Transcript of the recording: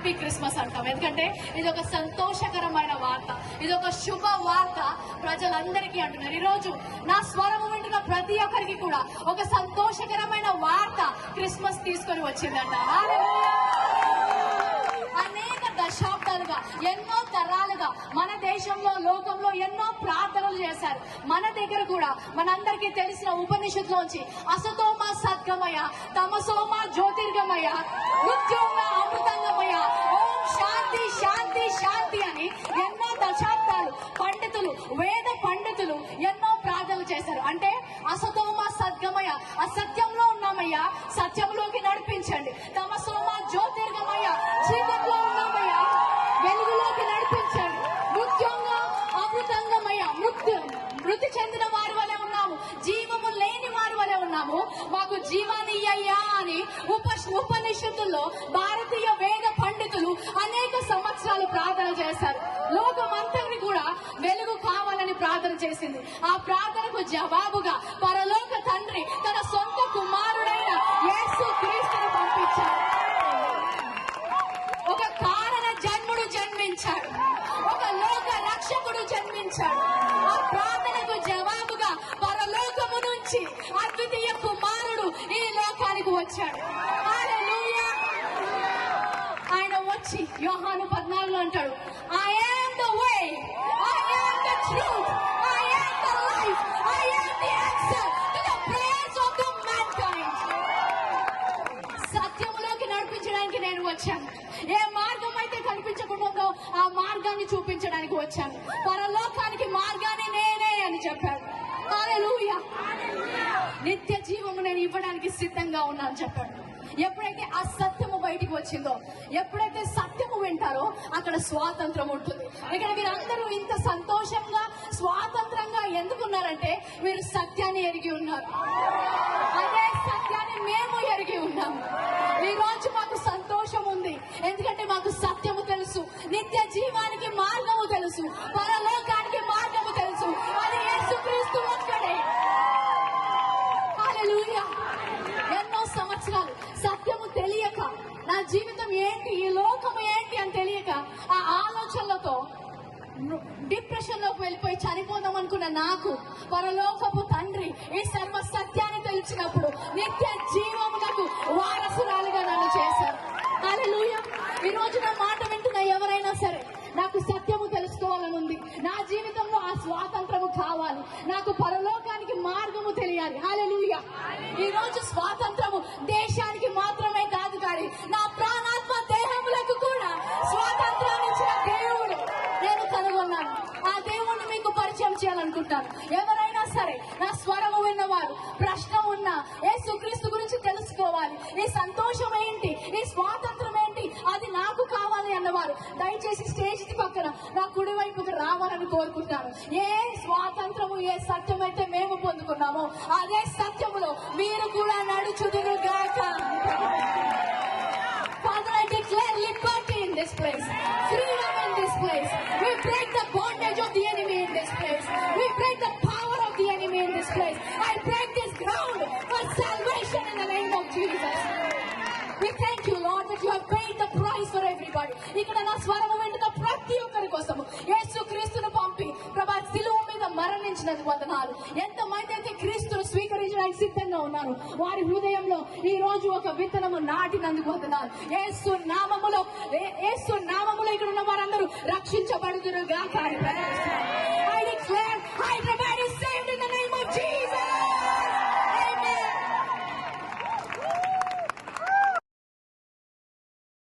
Happy Christmas అంటాం. ఎందుకంటే ఇది ఒక సంతోషకరమైన వార్త, ఇది ఒక శుభ వార్త ప్రజలందరికీ అంటున్నారు. ఈరోజు నా స్వరము వింటున్న ప్రతి ఒక్కరికి కూడా ఒక సంతోషకరమైన వార్త క్రిస్మస్ తీసుకొని వచ్చిందంట. అనేక దశాబ్దాలుగా, ఎన్నో తరాలుగా మన దేశంలో, లోకంలో ఎన్నో ప్రార్థనలు చేశారు. మన దగ్గర కూడా మనందరికీ తెలిసిన ఉపనిషత్తులోంచి అసతోమ సద్గమయ, తమసోమ జ్యోతిర్గమయ, మృత్యోమ అమృతంగమయ, ఓం శాంతి శాంతి శాంతి అని ఎన్నో దశాబ్దాలు పండితులు, వేద పండితులు ఎన్నో ప్రార్థనలు చేశారు. అంటే అసతోమ సద్గమయ, అసత్యంలో ఉన్నామయ్యా, సత్యంలోకి నడిపించండి. తమసోమ జ్యోతిర్గమయ, చీకట్లో ఉన్నామయ్యా, వెలుగులోకి నడిపించండి. మృత్యోంగా అమృతంగమయ, మృతి చెందిన వారి వలె ఉన్నాము, జీవము లేని వారి వలె ఉన్నాము, మాకు జీవాన్ని ఇయ్యయ్యా అని ఉపనిషత్తుల్లో భారతీయ వేద పండితులు అనేక సంవత్సరాలు ప్రార్థన చేశారు. లోకమంతటిని కూడా వెలుగు కావాలని ప్రార్థన చేసింది. ఆ ప్రార్థనకు జవాబుగా పరలోక తండ్రి తన సొంత కుమారుడైన యేసు క్రీస్తును పంపించాడు. ఒక కారణ జన్ముడు జన్మించాడు, ఒక లోక రక్షకుడు జన్మించాడు. ఆ ప్రార్థనకు జవాబుగా పరలోకము నుంచి అద్వితీయ కుమారుడు ఈ లోకానికి వచ్చాడు. హల్లెలూయా. ఆయన వచ్చి యోహాను 14 అంటాడు, I am the way, I am the truth, I am the life, I am the answer to the prayers of the mankind. సత్యములోకి నడిపించడానికి నేను వచ్చాను. ఏ మార్గం అయితే కనిపించకుండా ఆ మార్గాన్ని చూపించడానికి వచ్చాను. పరలోకానికి మార్గాన్ని నేనే అని చెప్పాడు. హల్లెలూయా. నిత్య జీవము నేను ఇవ్వడానికి సిద్ధంగా ఉన్నాను చెప్పాడు. ఎప్పుడైతే ఆ సత్యము బయటికి వచ్చిందో, ఎప్పుడైతే సత్యము వింటారో అక్కడ స్వాతంత్రం ఉంటుంది. ఇక్కడ మీరందరూ ఇంత సంతోషంగా, స్వాతంత్రంగా ఎందుకున్నారంటే మీరు సత్యాన్ని ఎరిగి ఉన్నారు. అదే సత్యాన్ని మేము ఎరిగి ఉన్నాము. ఈ రోజు మాకు సంతోషం ఉంది, ఎందుకంటే మాకు సత్యము తెలుసు, నిత్య జీవానికి మార్గము తెలుసు, పరలోకానికి మార్గము తెలుసు. అది యేసుక్రీస్తు ఒక్కడే. హల్లెలూయా. ఎన్నో సంవత్సరాలు సత్యము తెలియక, నా జీవితం ఏంటి, ఈ లోకము ఏంటి అని తెలియక ఆ ఆలోచనలతో డిప్రెషన్ లోకి వెళ్ళిపోయి చనిపోదాం అనుకున్న నాకు పరలోకపు తండ్రి ఈ సర్వ సత్యాన్ని తెలిసినప్పుడు నిత్య జీవమునకు వారసురాలుగా నన్ను చేశారు. హల్లెలూయా. ఈ రోజు నా మాట వింటున్న ఎవరైనా సరే, నాకు సత్యము తెలుసుకోవాలని ఉంది, నా జీవితంలో ఆ స్వాతంత్రము కావాలి, నాకు పరలోకానికి మార్గము తెలియాలి. హల్లెలూయా. ఈ రోజు స్వాతంత్రము దేశానికి మాత్రమే కాదు, కానీ నా ప్రాణాత్మ దేహములకు కూడా స్వాతంత్రాన్ని ఇచ్చిన దేవుడు నేను కనుగొన్నాను. ఆ దేవుణ్ణి మీకు పరిచయం చేయాలనుకుంటాను. ఎవరైనా సరే నా స్వరము విన్నవారు, ప్రశ్న ఉన్నా, యేసుక్రీస్తు గురించి తెలుసుకోవాలి, ఈ సంతోషం ఏంటి, ఈ స్వాతంత్రం ఏంటి, అది నాకు కావాలి అన్నవారు దయచేసి స్టేజ్ పక్కన నా కుడి వైపుకి రావాలని కోరుకుంటున్నాను. ఏ స్వాతంత్రము, ఏ సత్యం అయితే మేము పొందుకున్నామో అదే సత్యములో మీరు కూడా నడుచుదురుగాక. Father, I declare liberty in this place, freedom in this place. We break the bondage of the enemy in this place. We break the power of the enemy in this place. I break this ground for salvation in the name of Jesus. We thank you, Lord, that you have paid the price for everybody. ఇక్కడ నా స్వరము వింటున్న ప్రతి ఒక్కరి కోసము యేసుక్రీస్తును పంపి ప్రభా శిలువ మీద మరణించినందుకు వందనాలు. ఎంతమంది అయితే క్రీస్తును స్వీకరించడానికి సిద్ధంగా ఉన్నారు, వారి హృదయంలో ఈ రోజు ఒక విత్తనము నాటినందుకు వందనాలు. యేసు నామములో ఇక్కడ ఉన్న వారందరూ రక్షించబడుదురుగాక అని ప్రార్థిస్తున్నాను.